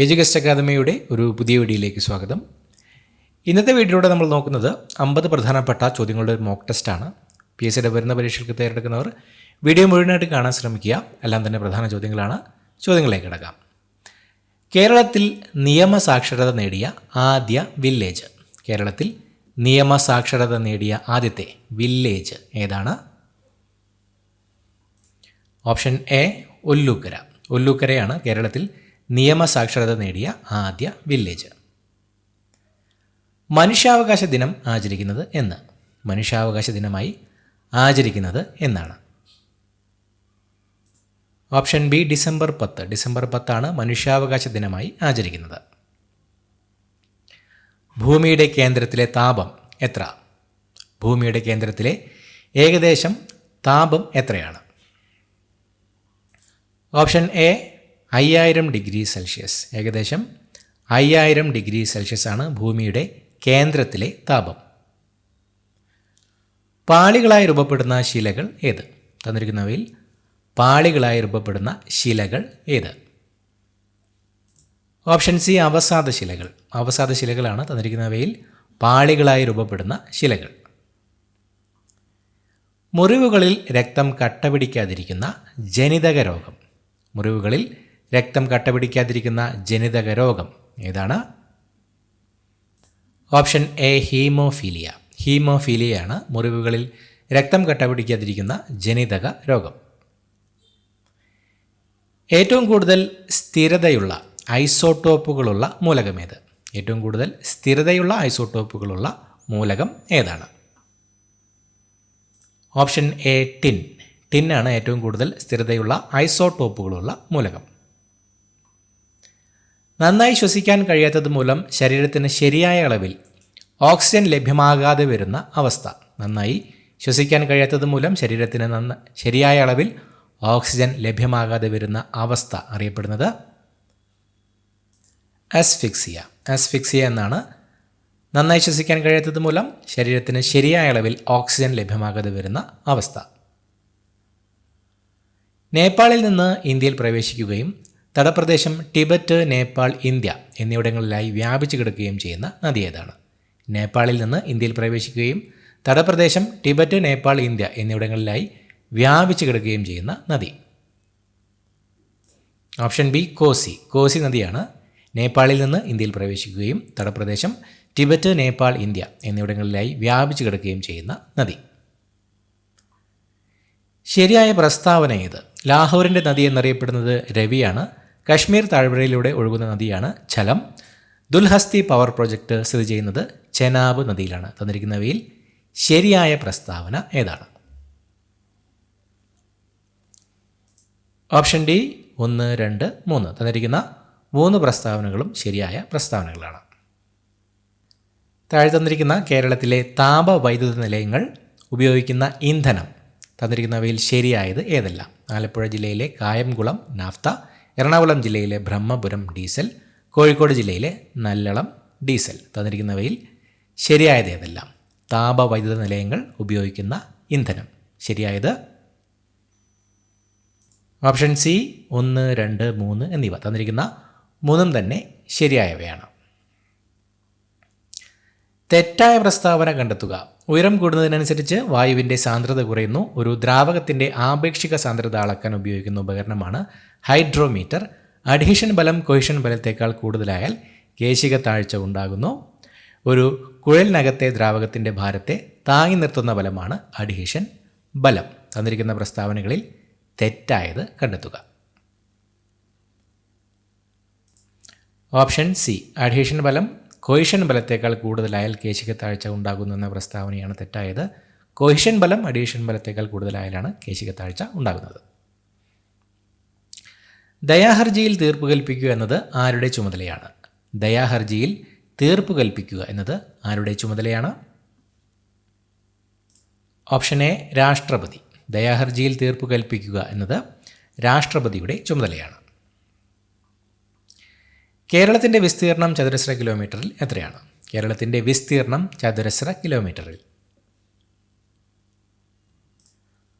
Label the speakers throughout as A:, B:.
A: എഡ്യൂഗസ്റ്റ് അക്കാദമിയുടെ ഒരു പുതിയ വീഡിയോയിലേക്ക് സ്വാഗതം. ഇന്നത്തെ വീഡിയോയിലൂടെ നമ്മൾ നോക്കുന്നത് 50 പ്രധാനപ്പെട്ട ചോദ്യങ്ങളുടെ ഒരു മോക്ക് ടെസ്റ്റാണ്. PSC വരുന്ന പരീക്ഷകൾക്ക് തയ്യാറെടുക്കുന്നവർ വീഡിയോ മുഴുവനായിട്ട് കാണാൻ ശ്രമിക്കുക. എല്ലാം തന്നെ പ്രധാന ചോദ്യങ്ങളാണ്. ചോദ്യങ്ങളിലേക്ക് കിടക്കാം. കേരളത്തിൽ നിയമസാക്ഷരത നേടിയ ആദ്യ വില്ലേജ്. കേരളത്തിൽ നിയമസാക്ഷരത നേടിയ ആദ്യത്തെ വില്ലേജ് ഏതാണ്? Option A Ollukkara. ഒല്ലൂക്കരയാണ് കേരളത്തിൽ നിയമസാക്ഷരത നേടിയ ആദ്യ വില്ലേജ്. മനുഷ്യാവകാശ ദിനം ആചരിക്കുന്നത് എന്ന്? മനുഷ്യാവകാശ ദിനമായി ആചരിക്കുന്നത് എന്നാണ്? Option B December 10. ഡിസംബർ 10 മനുഷ്യാവകാശ ദിനമായി ആചരിക്കുന്നത്. ഭൂമിയുടെ കേന്ദ്രത്തിലെ താപം എത്ര? ഭൂമിയുടെ കേന്ദ്രത്തിലെ ഏകദേശം താപം എത്രയാണ്? Option A 5000 degree Celsius. ഏകദേശം 5000 ഡിഗ്രി സെൽഷ്യസ് ആണ് ഭൂമിയുടെ കേന്ദ്രത്തിലെ താപം. പാളികളായി രൂപപ്പെടുന്ന ശിലകൾ ഏത്? തന്നിരിക്കുന്നവയിൽ പാളികളായി രൂപപ്പെടുന്ന ശിലകൾ ഏത്? ഓപ്ഷൻ സി അവസാദ ശിലകൾ. അവസാദ ശിലകളാണ് തന്നിരിക്കുന്നവയിൽ പാളികളായി രൂപപ്പെടുന്ന ശിലകൾ. മുറിവുകളിൽ രക്തം കട്ടപിടിക്കാതിരിക്കുന്ന ജനിതക രോഗം. മുറിവുകളിൽ രക്തം കട്ടപിടിക്കാതിരിക്കുന്ന ജനിതക രോഗം ഏതാണ്? Option A haemophilia. ഹീമോഫീലിയയാണ് മുറിവുകളിൽ രക്തം കട്ടപിടിക്കാതിരിക്കുന്ന ജനിതക രോഗം. ഏറ്റവും കൂടുതൽ സ്ഥിരതയുള്ള ഐസോട്ടോപ്പുകളുള്ള മൂലകമേത്? ഏറ്റവും കൂടുതൽ സ്ഥിരതയുള്ള ഐസോട്ടോപ്പുകളുള്ള മൂലകം ഏതാണ്? Option A tin. ടിന്നാണ് ഏറ്റവും കൂടുതൽ സ്ഥിരതയുള്ള ഐസോട്ടോപ്പുകളുള്ള മൂലകം. നന്നായി ശ്വസിക്കാൻ കഴിയാത്തത് മൂലം ശരീരത്തിന് ശരിയായ അളവിൽ ഓക്സിജൻ ലഭ്യമാകാതെ വരുന്ന അവസ്ഥ. നന്നായി ശ്വസിക്കാൻ കഴിയാത്തത് മൂലം ശരീരത്തിന് ശരിയായ അളവിൽ ഓക്സിജൻ ലഭ്യമാകാതെ വരുന്ന അവസ്ഥ അറിയപ്പെടുന്നത് അസ്ഫിക്സിയ. അസ്ഫിക്സിയ എന്നാണ് നന്നായി ശ്വസിക്കാൻ കഴിയാത്തത് മൂലം ശരീരത്തിന് ശരിയായ അളവിൽ ഓക്സിജൻ ലഭ്യമാകാതെ വരുന്ന അവസ്ഥ. നേപ്പാളിൽ നിന്ന് ഇന്ത്യയിൽ പ്രവേശിക്കുകയും തടപ്രദേശം ടിബറ്റ്, നേപ്പാൾ, ഇന്ത്യ എന്നിവിടങ്ങളിലായി വ്യാപിച്ചു കിടക്കുകയും ചെയ്യുന്ന നദി ഏതാണ്? നേപ്പാളിൽ നിന്ന് ഇന്ത്യയിൽ പ്രവേശിക്കുകയും തടപ്രദേശം ടിബറ്റ്, നേപ്പാൾ, ഇന്ത്യ എന്നിവിടങ്ങളിലായി വ്യാപിച്ചു കിടക്കുകയും ചെയ്യുന്ന നദി. Option B Kosi. കോസി നദിയാണ് നേപ്പാളിൽ നിന്ന് ഇന്ത്യയിൽ പ്രവേശിക്കുകയും തടപ്രദേശം ടിബറ്റ്, നേപ്പാൾ, ഇന്ത്യ എന്നിവിടങ്ങളിലായി വ്യാപിച്ചു കിടക്കുകയും ചെയ്യുന്ന നദി. ശരിയായ പ്രസ്താവന ഏത്? ലാഹോറിൻ്റെ നദി എന്നറിയപ്പെടുന്നത് രവിയാണ്. കശ്മീർ താഴ്വരയിലൂടെ ഒഴുകുന്ന നദിയാണ് ഝലം. ദുൽഹസ്തി പവർ പ്രോജക്റ്റ് സ്ഥിതി ചെയ്യുന്നത് ചെനാബ് നദിയിലാണ്. തന്നിരിക്കുന്നവയിൽ ശരിയായ പ്രസ്താവന ഏതാണ്? Option D 1, 2, 3. തന്നിരിക്കുന്ന 3 പ്രസ്താവനകളും ശരിയായ പ്രസ്താവനകളാണ്. താഴെ തന്നിരിക്കുന്ന കേരളത്തിലെ താപവൈദ്യുത നിലയങ്ങൾ ഉപയോഗിക്കുന്ന ഇന്ധനം തന്നിരിക്കുന്നവയിൽ ശരിയായത് ഏതെല്ലാം? ആലപ്പുഴ ജില്ലയിലെ കായംകുളം നാഫ്ത, എറണാകുളം ജില്ലയിലെ ബ്രഹ്മപുരം ഡീസൽ, കോഴിക്കോട് ജില്ലയിലെ നല്ലളം ഡീസൽ. തന്നിരിക്കുന്നവയിൽ ശരിയായത് ഏതെല്ലാം? താപവൈദ്യുത നിലയങ്ങൾ ഉപയോഗിക്കുന്ന ഇന്ധനം. ശരിയായത് ഓപ്ഷൻ സി 1, 2, 3 എന്നിവ. തന്നിരിക്കുന്ന 3 തന്നെ ശരിയായവയാണ്. തെറ്റായ പ്രസ്താവന കണ്ടെത്തുക. ഉയരം കൂടുന്നതിനനുസരിച്ച് വായുവിൻ്റെ സാന്ദ്രത കുറയുന്നു. ഒരു ദ്രാവകത്തിൻ്റെ ആപേക്ഷിക സാന്ദ്രത അളക്കാൻ ഉപയോഗിക്കുന്ന ഉപകരണമാണ് ഹൈഡ്രോമീറ്റർ. അഡീഷൻ ബലം കൊഹിഷൻ ബലത്തേക്കാൾ കൂടുതലായാൽ കേശിക താഴ്ച ഉണ്ടാകുന്നു. ഒരു കുഴലിനകത്തെ ദ്രാവകത്തിൻ്റെ ഭാരത്തെ താങ്ങി നിർത്തുന്ന ബലമാണ് അഡീഷൻ ബലം. തന്നിരിക്കുന്ന പ്രസ്താവനകളിൽ തെറ്റായത് കണ്ടെത്തുക. ഓപ്ഷൻ സി അഡീഷൻ ബലം കൊഹിഷൻ ബലത്തേക്കാൾ കൂടുതലായാൽ കേശിക താഴ്ച ഉണ്ടാകുന്നു എന്ന പ്രസ്താവനയാണ് തെറ്റായത്. കൊഹിഷൻ ബലം അഡീഷൻ ബലത്തേക്കാൾ കൂടുതലായാലാണ് കേശിക താഴ്ച ഉണ്ടാകുന്നത്. ദയാഹർജിയിൽ തീർപ്പ് കൽപ്പിക്കുക എന്നത് ആരുടെ ചുമതലയാണ്? ദയാഹർജിയിൽ തീർപ്പ് കൽപ്പിക്കുക എന്നത് ആരുടെ ചുമതലയാണ്? ഓപ്ഷൻ എ രാഷ്ട്രപതി. ദയാഹർജിയിൽ തീർപ്പ് കൽപ്പിക്കുക എന്നത് രാഷ്ട്രപതിയുടെ ചുമതലയാണ്. കേരളത്തിൻ്റെ വിസ്തീർണം ചതുരശ്ര കിലോമീറ്ററിൽ എത്രയാണ്? കേരളത്തിൻ്റെ വിസ്തീർണം ചതുരശ്ര കിലോമീറ്ററിൽ.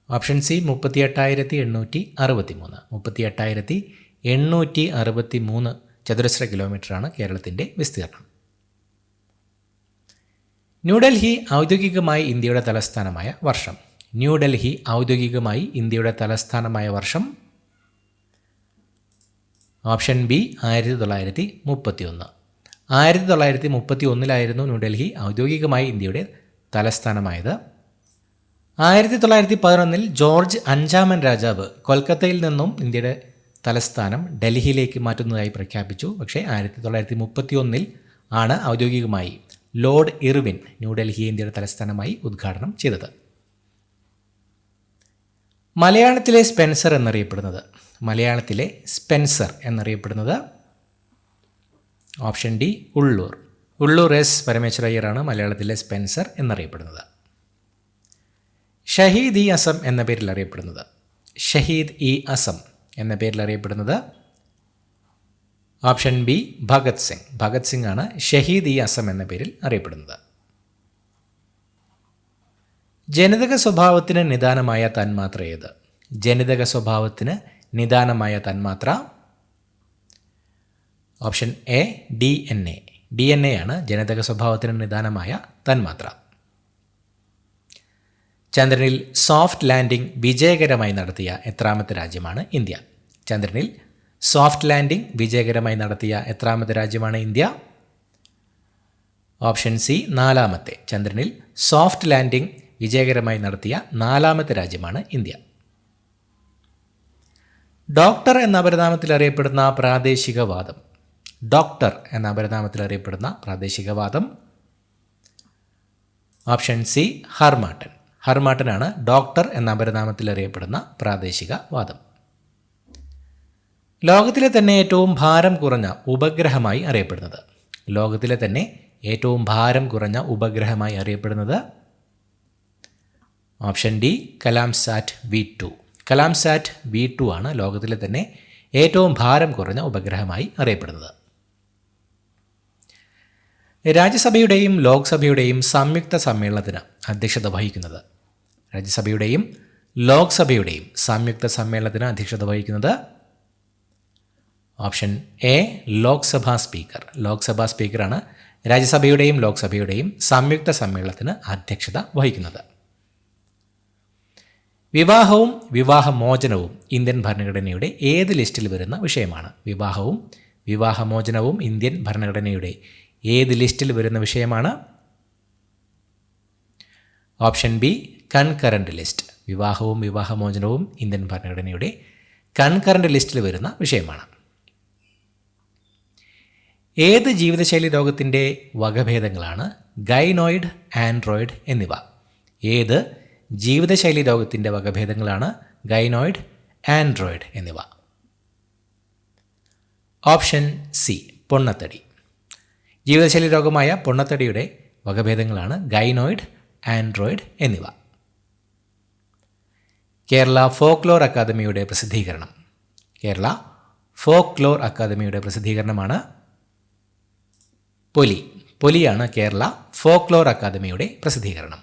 A: Option C 38,863. 38,863 ചതുരശ്ര കിലോമീറ്ററാണ് കേരളത്തിൻ്റെ വിസ്തീർണം. ന്യൂഡൽഹി ഔദ്യോഗികമായി ഇന്ത്യയുടെ തലസ്ഥാനമായ വർഷം. ന്യൂഡൽഹി ഔദ്യോഗികമായി ഇന്ത്യയുടെ തലസ്ഥാനമായ വർഷം. Option B 1931. 1931 ന്യൂഡൽഹി ഔദ്യോഗികമായി ഇന്ത്യയുടെ തലസ്ഥാനമായത്. 1911 ജോർജ് അഞ്ചാമൻ രാജാവ് കൊൽക്കത്തയിൽ നിന്നും ഇന്ത്യയുടെ തലസ്ഥാനം ഡൽഹിയിലേക്ക് മാറ്റുന്നതായി പ്രഖ്യാപിച്ചു. പക്ഷേ 1931 ആണ് ഔദ്യോഗികമായി ലോർഡ് ഇർവിൻ ന്യൂഡൽഹി ഇന്ത്യയുടെ തലസ്ഥാനമായി ഉദ്ഘാടനം ചെയ്തത്. മലയാളത്തിലെ സ്പെൻസർ എന്നറിയപ്പെടുന്നത്. മലയാളത്തിലെ സ്പെൻസർ എന്നറിയപ്പെടുന്നത് option D Ulloor. Ulloor S പരമേശ്വരയ്യറാണ് മലയാളത്തിലെ സ്പെൻസർ എന്നറിയപ്പെടുന്നത്. ഷഹീദ് ഇ അസം എന്ന പേരിൽ അറിയപ്പെടുന്നത്. ഷഹീദ് ഇ അസം എന്ന പേരിൽ അറിയപ്പെടുന്നത് ഓപ്ഷൻ ബി ഭഗത് സിംഗ്. ഭഗത് സിംഗ് ആണ് ഷഹീദ് ഇ അസം എന്ന പേരിൽ അറിയപ്പെടുന്നത്. ജനിതക സ്വഭാവത്തിന് നിദാനമായ തന്മാത്ര ഏത്? ജനിതക സ്വഭാവത്തിന് നിദാനമായ തന്മാത്ര. Option A DNA. DNA ആണ് ജനിതക സ്വഭാവത്തിന് നിദാനമായ തന്മാത്ര. ചന്ദ്രനിൽ സോഫ്റ്റ് ലാൻഡിംഗ് വിജയകരമായി നടത്തിയ എത്രാമത്തെ രാജ്യമാണ് ഇന്ത്യ? ചന്ദ്രനിൽ സോഫ്റ്റ് ലാൻഡിംഗ് വിജയകരമായി നടത്തിയ എത്രാമത്തെ രാജ്യമാണ് ഇന്ത്യ? Option C 4ാമത്തെ. ചന്ദ്രനിൽ സോഫ്റ്റ് ലാൻഡിംഗ് വിജയകരമായി നടത്തിയ 4ാമത്തെ രാജ്യമാണ് ഇന്ത്യ. ഡോക്ടർ എന്ന അപരനാമത്തിൽ അറിയപ്പെടുന്ന പ്രാദേശികവാദം. ഡോക്ടർ എന്ന അപരനാമത്തിൽ അറിയപ്പെടുന്ന പ്രാദേശികവാദം. Option C Harmattan. ഹർമാട്ടനാണ് ഡോക്ടർ എന്ന അപരനാമത്തിൽ അറിയപ്പെടുന്ന പ്രാദേശികവാദം. ലോകത്തിലെ തന്നെ ഏറ്റവും ഭാരം കുറഞ്ഞ ഉപഗ്രഹമായി അറിയപ്പെടുന്നത്. ലോകത്തിലെ തന്നെ ഏറ്റവും ഭാരം കുറഞ്ഞ ഉപഗ്രഹമായി അറിയപ്പെടുന്നത് option D KalamSat V2. KalamSat V2 ആണ് ലോകത്തിലെ തന്നെ ഏറ്റവും ഭാരം കുറഞ്ഞ ഉപഗ്രഹമായി അറിയപ്പെടുന്നത്. രാജ്യസഭയുടെയും ലോക്സഭയുടെയും സംയുക്ത സമ്മേളനത്തിന് അധ്യക്ഷത വഹിക്കുന്നത്. രാജ്യസഭയുടെയും ലോക്സഭയുടെയും സംയുക്ത സമ്മേളനത്തിന് അധ്യക്ഷത വഹിക്കുന്നത് option A Lok Sabha speaker. Lok Sabha സ്പീക്കറാണ് രാജ്യസഭയുടെയും ലോക്സഭയുടെയും സംയുക്ത സമ്മേളനത്തിന് അധ്യക്ഷത വഹിക്കുന്നത്. വിവാഹവും വിവാഹമോചനവും ഇന്ത്യൻ ഭരണഘടനയുടെ ഏത് ലിസ്റ്റിൽ വരുന്ന വിഷയമാണ്? വിവാഹവും വിവാഹമോചനവും ഇന്ത്യൻ ഭരണഘടനയുടെ ഏത് ലിസ്റ്റിൽ വരുന്ന വിഷയമാണ്? Option B concurrent list. വിവാഹവും വിവാഹമോചനവും ഇന്ത്യൻ ഭരണഘടനയുടെ കൺകറന്റ് ലിസ്റ്റിൽ വരുന്ന വിഷയമാണ്. ഏത് ജീവിതശൈലി രോഗത്തിൻ്റെ വകഭേദങ്ങളാണ് ഗൈനോയിഡ്, ആൻഡ്രോയിഡ് എന്നിവ? ഏത് ജീവിതശൈലി രോഗത്തിൻ്റെ വകഭേദങ്ങളാണ് ഗൈനോയിഡ്, ആൻഡ്രോയിഡ് എന്നിവ? ഓപ്ഷൻ സി പൊണ്ണത്തടി. ജീവിതശൈലി രോഗമായ പൊണ്ണത്തടിയുടെ വകഭേദങ്ങളാണ് ഗൈനോയിഡ്, ആൻഡ്രോയിഡ് എന്നിവ. കേരള ഫോക്ലോർ അക്കാദമിയുടെ പ്രസിദ്ധീകരണം. കേരള ഫോക്ലോർ അക്കാദമിയുടെ പ്രസിദ്ധീകരണമാണ് പൊലി. പൊലിയാണ് കേരള ഫോക്ലോർ അക്കാദമിയുടെ പ്രസിദ്ധീകരണം.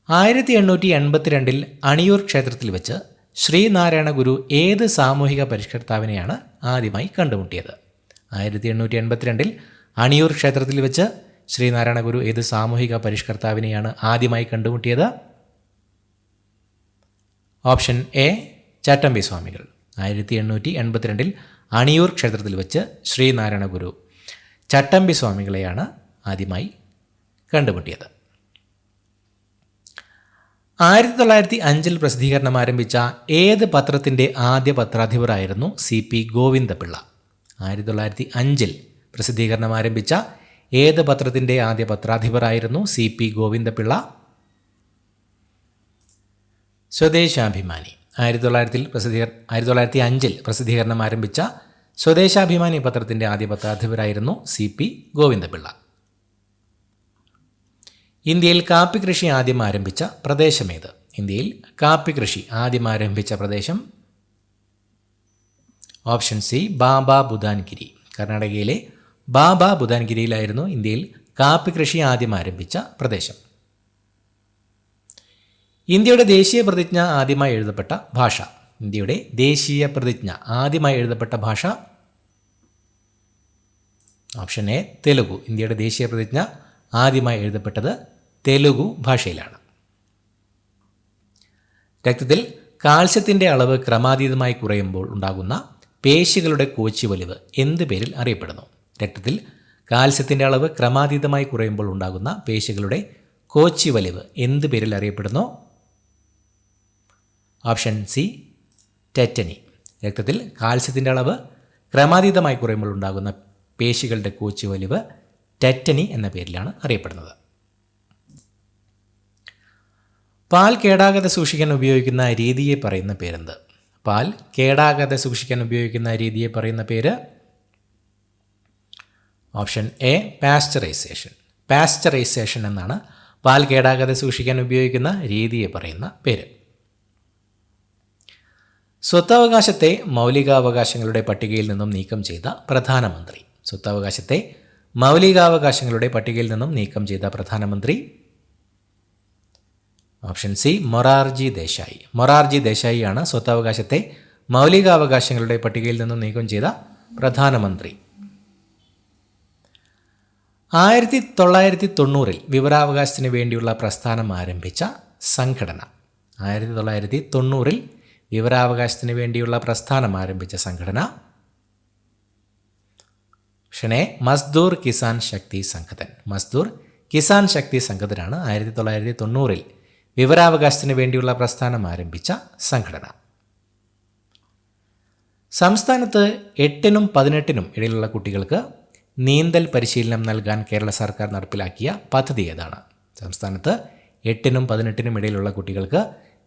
A: 1882 അണിയൂർ ക്ഷേത്രത്തിൽ വെച്ച് ശ്രീനാരായണ ഗുരു ഏത് സാമൂഹിക പരിഷ്കർത്താവിനെയാണ് ആദ്യമായി കണ്ടുമുട്ടിയത്? 1882 അണിയൂർ ക്ഷേത്രത്തിൽ വെച്ച് ശ്രീനാരായണ ഗുരു ഏത് സാമൂഹിക പരിഷ്കർത്താവിനെയാണ് ആദ്യമായി കണ്ടുമുട്ടിയത്? ഓപ്ഷൻ എ ചട്ടമ്പി സ്വാമികൾ. 1882 അണിയൂർ ക്ഷേത്രത്തിൽ വെച്ച് ശ്രീനാരായണ ഗുരു ചട്ടമ്പി സ്വാമികളെയാണ് ആദ്യമായി കണ്ടുമുട്ടിയത്. 1905 പ്രസിദ്ധീകരണം ആരംഭിച്ച ഏത് പത്രത്തിൻ്റെ ആദ്യ പത്രാധിപരായിരുന്നു CP ഗോവിന്ദപിള്ള? 1905 പ്രസിദ്ധീകരണം ആരംഭിച്ച ഏത് പത്രത്തിൻ്റെ ആദ്യ പത്രാധിപരായിരുന്നു CP ഗോവിന്ദപിള്ള? സ്വദേശാഭിമാനി. 1905 പ്രസിദ്ധീകരണം ആരംഭിച്ച സ്വദേശാഭിമാനി പത്രത്തിൻ്റെ ആദ്യ പത്രാധിപരായിരുന്നു CP ഗോവിന്ദപിള്ള. ഇന്ത്യയിൽ കാപ്പി കൃഷി ആദ്യം ആരംഭിച്ച പ്രദേശമേത്? ഇന്ത്യയിൽ കാപ്പി കൃഷി ആദ്യം ആരംഭിച്ച പ്രദേശം? ഓപ്ഷൻ സി ബാബ ബുദാൻഗിരി. കർണാടകയിലെ ബാബ ബുദാൻഗിരിയിലായിരുന്നു ഇന്ത്യയിൽ കാപ്പി കൃഷി ആദ്യം ആരംഭിച്ച പ്രദേശം. ഇന്ത്യയുടെ ദേശീയ പ്രതിജ്ഞ ആദ്യമായി എഴുതപ്പെട്ട ഭാഷ. ഇന്ത്യയുടെ ദേശീയ പ്രതിജ്ഞ ആദ്യമായി എഴുതപ്പെട്ട ഭാഷ? Option A Telugu. ഇന്ത്യയുടെ ദേശീയ പ്രതിജ്ഞ ആദ്യമായി എഴുതപ്പെട്ടത് തെലുഗു ഭാഷയിലാണ്. രക്തത്തിൽ കാൽസ്യത്തിൻ്റെ അളവ് ക്രമാതീതമായി കുറയുമ്പോൾ ഉണ്ടാകുന്ന പേശികളുടെ കോച്ചി വലിവ് എന്ത് പേരിൽ അറിയപ്പെടുന്നു? രക്തത്തിൽ കാൽസ്യത്തിൻ്റെ അളവ് ക്രമാതീതമായി കുറയുമ്പോൾ ഉണ്ടാകുന്ന പേശികളുടെ കോച്ചി വലിവ് എന്ത് പേരിൽ അറിയപ്പെടുന്നു? Option C tetany. രക്തത്തിൽ കാൽസ്യത്തിൻ്റെ അളവ് ക്രമാതീതമായി കുറയുമ്പോൾ ഉണ്ടാകുന്ന പേശികളുടെ കോച്ചി വലിവ് ടെറ്റനി എന്ന പേരിലാണ് അറിയപ്പെടുന്നത്. പാൽ കേടാകാതെ സൂക്ഷിക്കാൻ ഉപയോഗിക്കുന്ന രീതിയെ പറയുന്ന പേരെന്ത്? പാൽ കേടാകാതെ സൂക്ഷിക്കാൻ ഉപയോഗിക്കുന്ന രീതിയെ പറയുന്ന പേര്? Option A pasteurisation. പാസ്ചറൈസേഷൻ എന്നാണ് പാൽ കേടാകാതെ സൂക്ഷിക്കാൻ ഉപയോഗിക്കുന്ന രീതിയെ പറയുന്ന പേര്. സ്വത്തവകാശത്തെ മൗലികാവകാശങ്ങളുടെ പട്ടികയിൽ നിന്നും നീക്കം ചെയ്ത പ്രധാനമന്ത്രി? സ്വത്തവകാശത്തെ മൗലികാവകാശങ്ങളുടെ പട്ടികയിൽ നിന്നും നീക്കം ചെയ്ത പ്രധാനമന്ത്രി? Option C Morarji Desai. മൊറാർജി ദേശായിയാണ് സ്വത്തവകാശത്തെ മൗലികാവകാശങ്ങളുടെ പട്ടികയിൽ നിന്നും നീക്കം ചെയ്ത പ്രധാനമന്ത്രി. 1990 വിവരാവകാശത്തിന് വേണ്ടിയുള്ള പ്രസ്ഥാനം ആരംഭിച്ച സംഘടന? 1990 വിവരാവകാശത്തിന് വേണ്ടിയുള്ള പ്രസ്ഥാനം ആരംഭിച്ച സംഘടന? ഓപ്ഷൻ എ മസ്ദൂർ കിസാൻ ശക്തി സംഘടൻ. മസ്ദൂർ കിസാൻ ശക്തി സംഘടനാണ് 1990 വിവരാവകാശത്തിന് വേണ്ടിയുള്ള പ്രസ്ഥാനം ആരംഭിച്ച സംഘടന. സംസ്ഥാനത്ത് 8നും 18നും ഇടയിലുള്ള കുട്ടികൾക്ക് നീന്തൽ പരിശീലനം നൽകാൻ കേരള സർക്കാർ നടപ്പിലാക്കിയ പദ്ധതി ഏതാണ്? സംസ്ഥാനത്ത് 8നും 18നും ഇടയിലുള്ള കുട്ടികൾക്ക്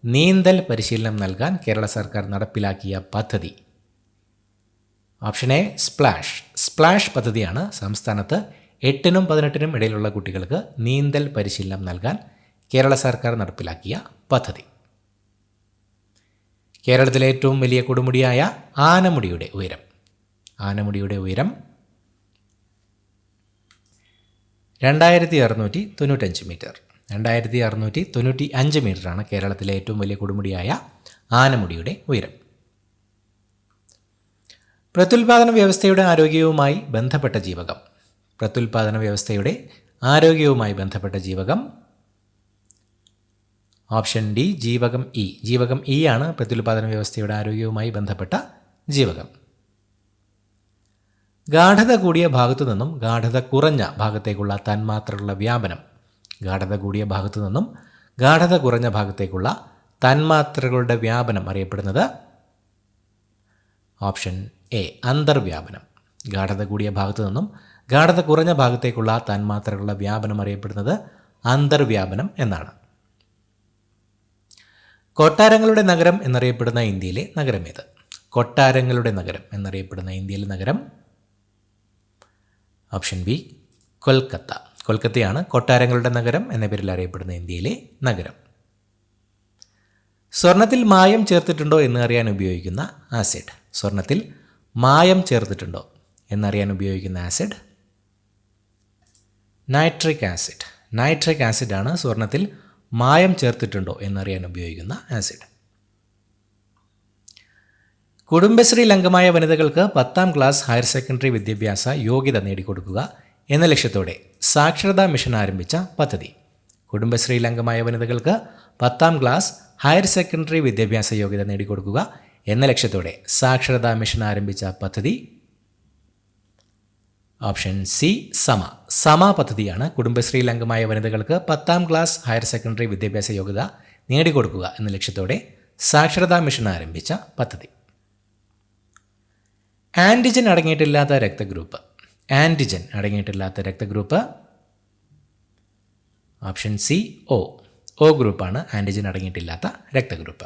A: നീന്തൽ പരിശീലനം നൽകാൻ കേരള സർക്കാർ നടപ്പിലാക്കിയ പദ്ധതി? Option A splash. സ്പ്ലാഷ് പദ്ധതിയാണ് സംസ്ഥാനത്ത് 8നും 18നും ഇടയിലുള്ള കുട്ടികൾക്ക് നീന്തൽ പരിശീലനം നൽകാൻ കേരള സർക്കാർ നടപ്പിലാക്കിയ പദ്ധതി. കേരളത്തിലെ ഏറ്റവും വലിയ കൊടുമുടിയായ ആനമുടിയുടെ ഉയരം? ആനമുടിയുടെ ഉയരം 2695 മീറ്റർ. 2695 മീറ്ററാണ് കേരളത്തിലെ ഏറ്റവും വലിയ കൊടുമുടിയായ ആനമുടിയുടെ ഉയരം. പ്രത്യുൽപാദന വ്യവസ്ഥയുടെ ആരോഗ്യവുമായി ബന്ധപ്പെട്ട ജീവകം? പ്രത്യുൽപാദന വ്യവസ്ഥയുടെ ആരോഗ്യവുമായി ബന്ധപ്പെട്ട ജീവകം? ഓപ്ഷൻ ഡി ജീവകം ഇ. ജീവകം ഇ ആണ് പ്രത്യുൽപാദന വ്യവസ്ഥയുടെ ആരോഗ്യവുമായി ബന്ധപ്പെട്ട ജീവകം. ഗാഢത കൂടിയ ഭാഗത്തു നിന്നും ഗാഢത കുറഞ്ഞ ഭാഗത്തേക്കുള്ള തന്മാത്രകളുടെ വ്യാപനം? ഗാഢത കൂടിയ ഭാഗത്തു നിന്നും ഗാഢത കുറഞ്ഞ ഭാഗത്തേക്കുള്ള തന്മാത്രകളുടെ വ്യാപനം അറിയപ്പെടുന്നത്? ഓപ്ഷൻ എ അന്തർവ്യാപനം. ഗാഢത കൂടിയ ഭാഗത്തു നിന്നും ഗാഢത കുറഞ്ഞ ഭാഗത്തേക്കുള്ള തന്മാത്രകളുടെ വ്യാപനം അറിയപ്പെടുന്നത് അന്തർവ്യാപനം എന്നാണ്. കൊട്ടാരങ്ങളുടെ നഗരം എന്നറിയപ്പെടുന്ന ഇന്ത്യയിലെ നഗരം ഏത്? കൊട്ടാരങ്ങളുടെ നഗരം എന്നറിയപ്പെടുന്ന ഇന്ത്യയിലെ നഗരം? Option B Kolkata. കൊൽക്കത്തയാണ് കൊട്ടാരങ്ങളുടെ നഗരം എന്ന പേരിൽ അറിയപ്പെടുന്ന ഇന്ത്യയിലെ നഗരം. സ്വർണത്തിൽ മായം ചേർത്തിട്ടുണ്ടോ എന്ന് അറിയാൻ ഉപയോഗിക്കുന്ന ആസിഡ്? സ്വർണത്തിൽ മായം ചേർത്തിട്ടുണ്ടോ എന്നറിയാൻ ഉപയോഗിക്കുന്ന ആസിഡ്? Nitric acid. നൈട്രിക് ആസിഡാണ് സ്വർണത്തിൽ മായം ചേർത്തിട്ടുണ്ടോ എന്നറിയാൻ ഉപയോഗിക്കുന്ന ആസിഡ്. കുടുംബശ്രീ അംഗമായ വനിതകൾക്ക് 10ാം ക്ലാസ് ഹയർ സെക്കൻഡറി വിദ്യാഭ്യാസ യോഗ്യത നേടിക്കൊടുക്കുക എന്ന ലക്ഷ്യത്തോടെ സാക്ഷരതാ മിഷൻ ആരംഭിച്ച പദ്ധതി? കുടുംബശ്രീ അംഗമായ വനിതകൾക്ക് 10ാം ക്ലാസ് ഹയർ സെക്കൻഡറി വിദ്യാഭ്യാസ യോഗ്യത നേടിക്കൊടുക്കുക എന്ന ലക്ഷ്യത്തോടെ സാക്ഷരതാ മിഷൻ ആരംഭിച്ച പദ്ധതി? ഓപ്ഷൻ സി സമ. സമ പദ്ധതിയാണ് കുടുംബശ്രീ അംഗമായ വനിതകൾക്ക് 10ാം ക്ലാസ് ഹയർ സെക്കൻഡറി വിദ്യാഭ്യാസ യോഗ്യത നേടിക്കൊടുക്കുക എന്ന ലക്ഷ്യത്തോടെ സാക്ഷരതാ മിഷൻ ആരംഭിച്ച പദ്ധതി. ആൻറ്റിജൻ അടങ്ങിയിട്ടില്ലാത്ത രക്തഗ്രൂപ്പ്? ആൻറ്റിജൻ അടങ്ങിയിട്ടില്ലാത്ത രക്തഗ്രൂപ്പ്? Option C O. ഒ ഗ്രൂപ്പാണ് ആൻറ്റിജൻ അടങ്ങിയിട്ടില്ലാത്ത രക്തഗ്രൂപ്പ്.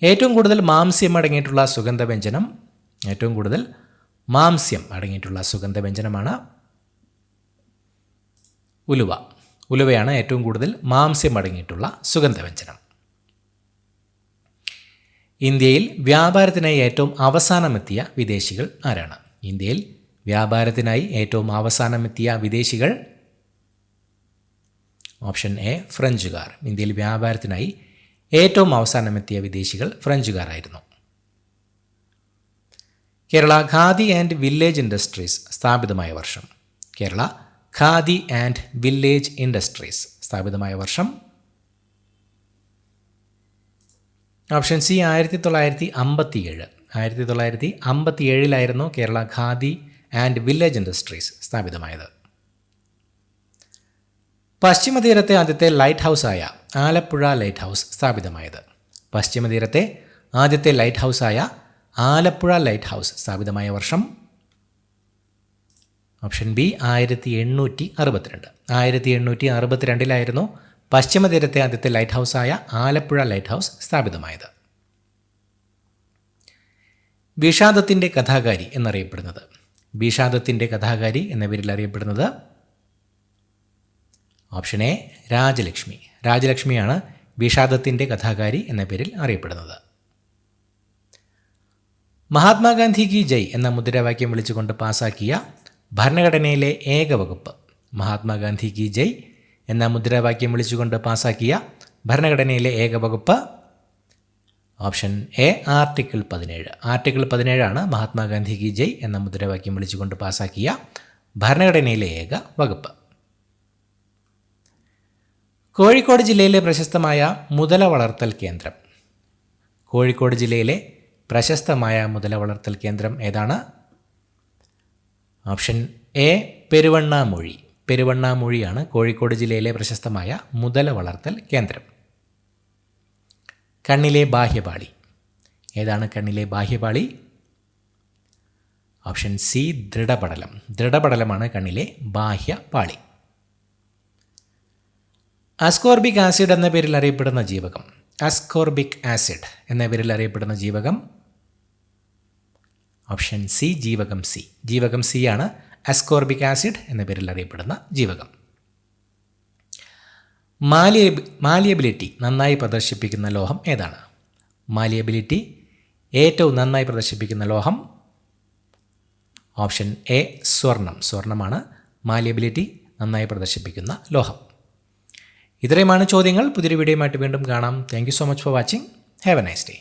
A: ഏറ്റവും കൂടുതൽ മാംസ്യം അടങ്ങിയിട്ടുള്ള സുഗന്ധവ്യഞ്ജനം? ഏറ്റവും കൂടുതൽ മാംസ്യം അടങ്ങിയിട്ടുള്ള സുഗന്ധവ്യഞ്ജനമാണ് ഉലുവ. ഉലുവയാണ് ഏറ്റവും കൂടുതൽ മാംസ്യം അടങ്ങിയിട്ടുള്ള സുഗന്ധവ്യഞ്ജനം. ഇന്ത്യയിൽ വ്യാപാരത്തിനായി ഏറ്റവും അവസാനമെത്തിയ വിദേശികൾ ആരാണ്? ഇന്ത്യയിൽ വ്യാപാരത്തിനായി ഏറ്റവും അവസാനമെത്തിയ വിദേശികൾ? ഓപ്ഷൻ എ ഫ്രഞ്ചുകാർ. ഇന്ത്യയിൽ വ്യാപാരത്തിനായി ഏറ്റവും അവസാനമെത്തിയ വിദേശികൾ ഫ്രഞ്ചുകാരായിരുന്നു. Kerala Khadi and village industries സ്ഥാപിതമായ വർഷം. Kerala Khadi and village industries സ്ഥാപിതമായ വർഷം. Option C 1957. 1957 Kerala Khadi and village industries സ്ഥാപിതമായത്. പശ്ചിമതീരത്തെ ആദ്യത്തെ ലൈറ്റ് ഹൗസായ ആലപ്പുഴ ലൈറ്റ് ഹൗസ് സ്ഥാപിതമായത്. പശ്ചിമതീരത്തെ ആദ്യത്തെ ലൈറ്റ് ഹൗസായ ആലപ്പുഴ ലൈറ്റ് ഹൗസ് സ്ഥാപിതമായ വർഷം. Option B 1862. 1862 പശ്ചിമതീരത്തെ ആദ്യത്തെ ലൈറ്റ് ഹൗസായ ആലപ്പുഴ ലൈറ്റ് ഹൗസ് സ്ഥാപിതമായത്. വിഷാദത്തിൻ്റെ കഥാകാരി എന്നറിയപ്പെടുന്നത്. വിഷാദത്തിൻ്റെ കഥാകാരി എന്ന പേരിൽ അറിയപ്പെടുന്നത്. Option A Rajalakshmi. രാജലക്ഷ്മിയാണ് വിഷാദത്തിൻ്റെ കഥാകാരി എന്ന പേരിൽ അറിയപ്പെടുന്നത്. മഹാത്മാഗാന്ധി കി ജയ് എന്ന മുദ്രാവാക്യം വിളിച്ചുകൊണ്ട് പാസാക്കിയ ഭരണഘടനയിലെ ഏക വകുപ്പ്. മഹാത്മാഗാന്ധി കി ജയ് എന്ന മുദ്രാവാക്യം വിളിച്ചുകൊണ്ട് പാസാക്കിയ ഭരണഘടനയിലെ ഏക വകുപ്പ്. Option A article 17. Article 17 Mahatma Gandhi കി ജയ് എന്ന മുദ്രാവാക്യം വിളിച്ചുകൊണ്ട് പാസാക്കിയ ഭരണഘടനയിലെ ഏക വകുപ്പ്. കോഴിക്കോട് ജില്ലയിലെ പ്രശസ്തമായ മുതല വളർത്തൽ കേന്ദ്രം. കോഴിക്കോട് ജില്ലയിലെ പ്രശസ്തമായ മുതല വളർത്തൽ കേന്ദ്രം ഏതാണ്? Option A Peruvannamuzhi. പെരുവണ്ണാമൂഴിയാണ് കോഴിക്കോട് ജില്ലയിലെ പ്രശസ്തമായ മുതല വളർത്തൽ കേന്ദ്രം. കണ്ണിലെ ബാഹ്യപാളി. ഏതാണ് കണ്ണിലെ ബാഹ്യപാളി? Option C ദൃഢപടലം. ദൃഢപടലമാണ് കണ്ണിലെ ബാഹ്യപാളി. അസ്കോർബിക് ആസിഡ് എന്ന പേരിൽ അറിയപ്പെടുന്ന ജീവകം. അസ്കോർബിക് ആസിഡ് എന്ന പേരിൽ അറിയപ്പെടുന്ന ജീവകം. ഓപ്ഷൻ സി ജീവകം സി. ജീവകം സി ആണ് അസ്കോർബിക് ആസിഡ് എന്ന പേരിൽ അറിയപ്പെടുന്ന ജീവകം. മാലിയബിലിറ്റി നന്നായി പ്രദർശിപ്പിക്കുന്ന ലോഹം ഏതാണ്? മാലിയബിലിറ്റി ഏറ്റവും നന്നായി പ്രദർശിപ്പിക്കുന്ന ലോഹം. ഓപ്ഷൻ എ സ്വർണം. സ്വർണമാണ് മാലിയബിലിറ്റി നന്നായി പ്രദർശിപ്പിക്കുന്ന ലോഹം. ഇത്രയുമാണ് ചോദ്യങ്ങൾ. പുതിയൊരു വീഡിയോയുമായിട്ട് വീണ്ടും കാണാം. Thank you so much for watching. Have A nice day.